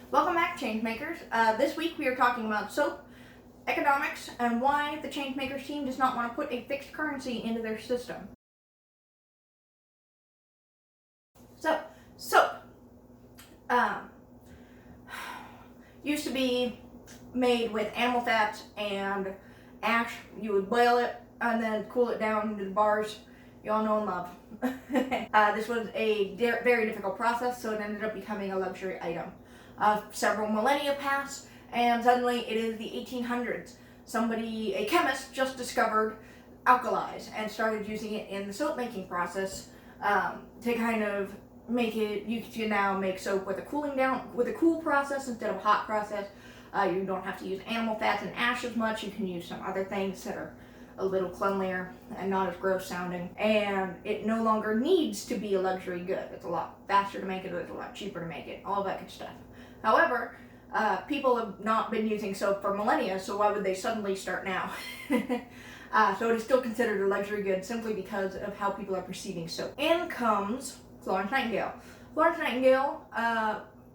Welcome back, ChangeMakers. This week we are talking about soap, economics, and why the ChangeMakers team does not want to put a fixed currency into their system. So, soap used to be made with animal fats and ash. You would boil it and then cool it down into the bars you all know and love. This was a very difficult process, so it ended up becoming a luxury item. Several millennia passed, and suddenly it is the 1800s. A chemist, just discovered alkalis and started using it in the soap making process to kind of make it. You can now make soap with a cool process instead of a hot process. You don't have to use animal fats and ash as much. You can use some other things that are a little cleanlier and not as gross sounding, and it no longer needs to be a luxury good. It's a lot faster to make it, it's a lot cheaper to make it, all that good stuff. However, people have not been using soap for millennia, so why would they suddenly start now? So it is still considered a luxury good simply because of how people are perceiving soap. In comes Florence Nightingale. Florence Nightingale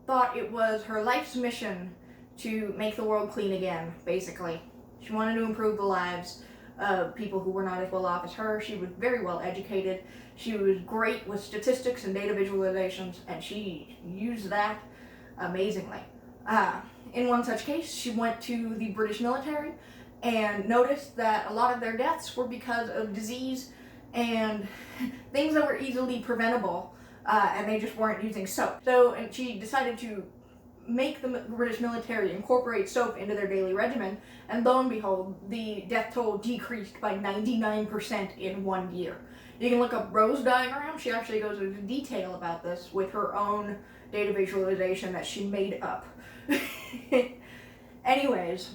thought it was her life's mission to make the world clean again, basically. She wanted to improve the lives of people who were not as well off as her. She was very well educated. She was great with statistics and data visualizations, and she used that amazingly. In one such case, she went to the British military and noticed that a lot of their deaths were because of disease and things that were easily preventable, and they just weren't using soap. And she decided to make the British military incorporate soap into their daily regimen, and lo and behold, the death toll decreased by 99% in 1 year. You can look up Rose diagram. She actually goes into detail about this with her own data visualization that she made up. Anyways,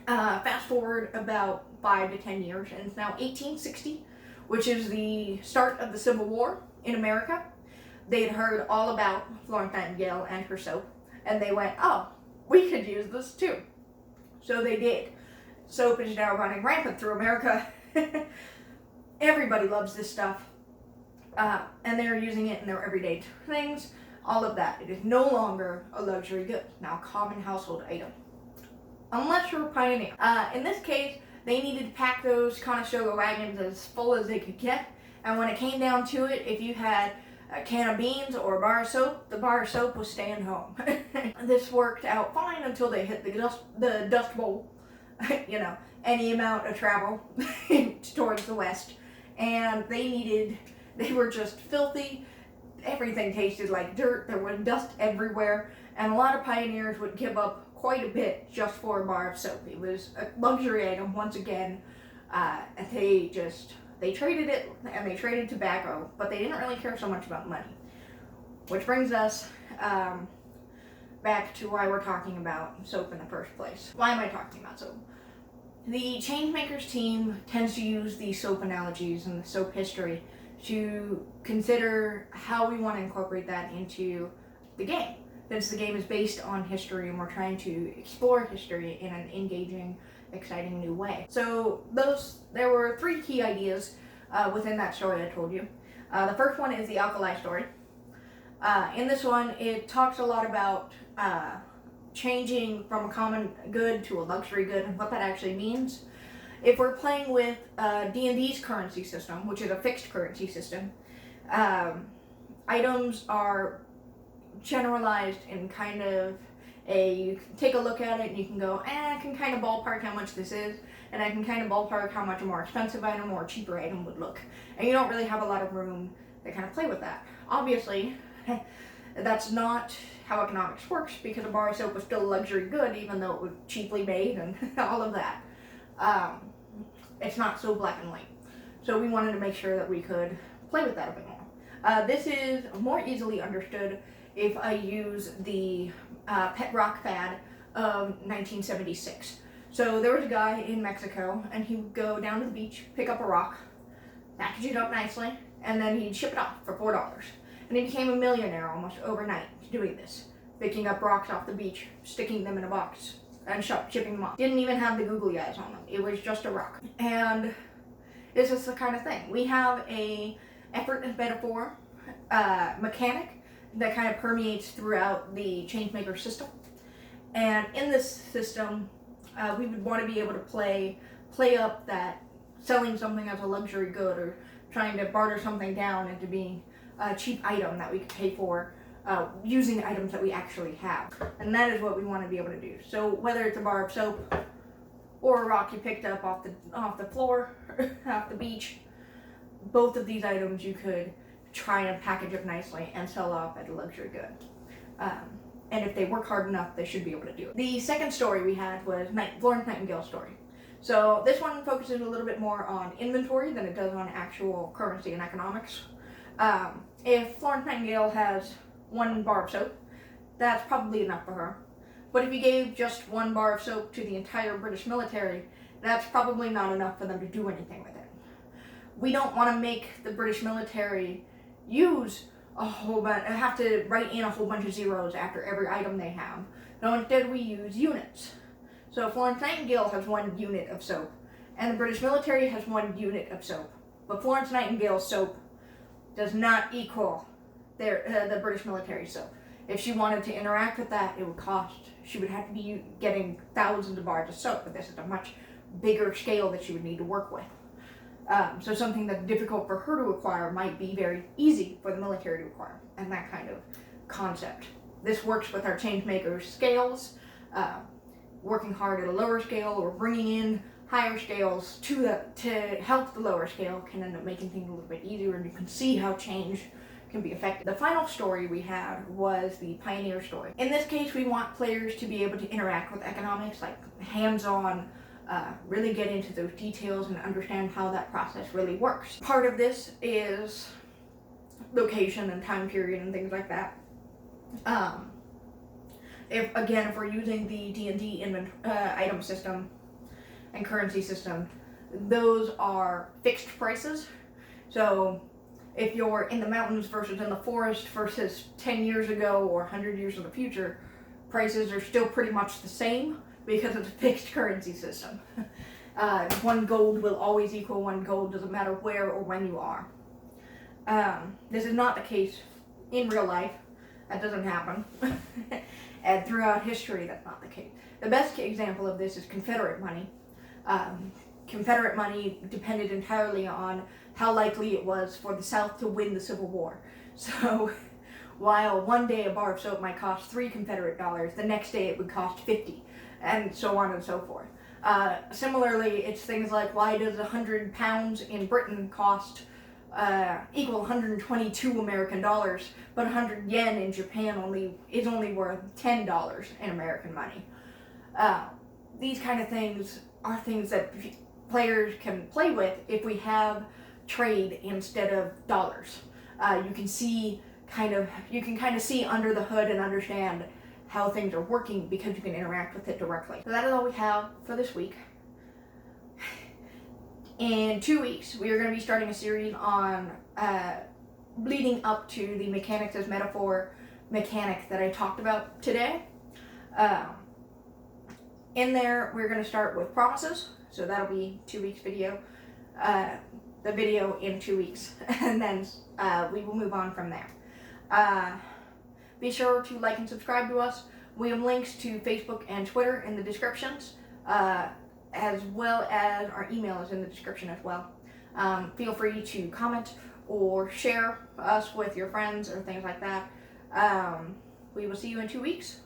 fast forward about 5 to 10 years, and it's now 1860, which is the start of the Civil War in America. They had heard all about Florence Nightingale and her soap, and they went, oh, we could use this too. So they did. Soap is now running rampant through America. Everybody loves this stuff. And they're using it in their everyday things, all of that. It is no longer a luxury good, now a common household item. Unless you're a pioneer. In this case, they needed to pack those Conestoga wagons as full as they could get, and when it came down to it, if you had a can of beans or a bar of soap, the bar of soap was staying home. This worked out fine until they hit the dust bowl, any amount of travel towards the west, and they were just filthy. Everything tasted like dirt. There was dust everywhere, and a lot of pioneers would give up quite a bit just for a bar of soap. It was a luxury item once again. They traded it, and they traded tobacco, but they didn't really care so much about money. Which brings us back to why we're talking about soap in the first place. Why am I talking about soap? The ChangeMakers team tends to use the soap analogies and the soap history to consider how we want to incorporate that into the game. Since the game is based on history and we're trying to explore history in an engaging, exciting new way. So there were 3 key ideas within that story I told you. The first one is the alkali story. In this one, it talks a lot about changing from a common good to a luxury good and what that actually means. If we're playing with D&D's currency system, which is a fixed currency system, items are generalized in kind of you take a look at it and you can go, I can kind of ballpark how much this is, and I can kind of ballpark how much a more expensive item or a cheaper item would look. And you don't really have a lot of room to kind of play with that. Obviously, that's not how economics works, because a bar of soap was still a luxury good, even though it was cheaply made and all of that. It's not so black and white. So we wanted to make sure that we could play with that a bit more. This is more easily understood if I use the pet rock fad of 1976. So there was a guy in Mexico, and he would go down to the beach, pick up a rock, package it up nicely, and then he'd ship it off for $4. And he became a millionaire almost overnight doing this, picking up rocks off the beach, sticking them in a box, and shipping them off. Didn't even have the googly eyes on them. It was just a rock. And this is the kind of thing. We have a effort and metaphor mechanic that kind of permeates throughout the ChangeMaker system. And in this system, we would want to be able to play up that selling something as a luxury good or trying to barter something down into being a cheap item that we could pay for using items that we actually have. And that is what we want to be able to do. So whether it's a bar of soap or a rock you picked up off the floor, off the beach, both of these items you could try and package up nicely and sell off at a luxury good. And if they work hard enough, they should be able to do it. The second story we had was Florence Nightingale's story. So this one focuses a little bit more on inventory than it does on actual currency and economics. If Florence Nightingale has 1 bar of soap, that's probably enough for her. But if you gave just 1 bar of soap to the entire British military, that's probably not enough for them to do anything with it. We don't want to make the British military use have to write in a whole bunch of zeros after every item they have. No, instead we use units. So Florence Nightingale has 1 unit of soap, and the British military has 1 unit of soap. But Florence Nightingale's soap does not equal the British military soap. If she wanted to interact with that, she would have to be getting thousands of bars of soap, but this is a much bigger scale that she would need to work with. So something that's difficult for her to acquire might be very easy for the military to acquire, and that kind of concept. This works with our ChangeMaker scales, working hard at a lower scale or bringing in higher scales to help the lower scale can end up making things a little bit easier, and you can see how change can be effective. The final story we had was the pioneer story. In this case, we want players to be able to interact with economics, like hands-on, really get into those details and understand how that process really works. Part of this is location and time period and things like that. If we're using the D&D item system and currency system, those are fixed prices. So if you're in the mountains versus in the forest versus 10 years ago or 100 years in the future, prices are still pretty much the same because it's a fixed currency system. 1 gold will always equal 1 gold, doesn't matter where or when you are. This is not the case in real life. That doesn't happen. And throughout history, that's not the case. The best example of this is Confederate money. Confederate money depended entirely on how likely it was for the South to win the Civil War. So while one day a bar of soap might cost 3 Confederate dollars, the next day it would cost 50, and so on and so forth. Similarly, it's things like, why does 100 pounds in Britain equal 122 American dollars, but 100 yen in Japan is only worth $10 in American money? These kind of things are things that players can play with if we have trade instead of dollars. You can kind of see under the hood and understand how things are working because you can interact with it directly. So that is all we have for this week. In 2 weeks, we are going to be starting a series on leading up to the mechanics as metaphor mechanic that I talked about today. In there, we're going to start with promises. So that'll be 2 weeks video. The video in 2 weeks, and then we will move on from there. Be sure to like and subscribe to us. We have links to Facebook and Twitter in the descriptions, as well as our email is in the description as well. Feel free to comment or share us with your friends or things like that. We will see you in 2 weeks.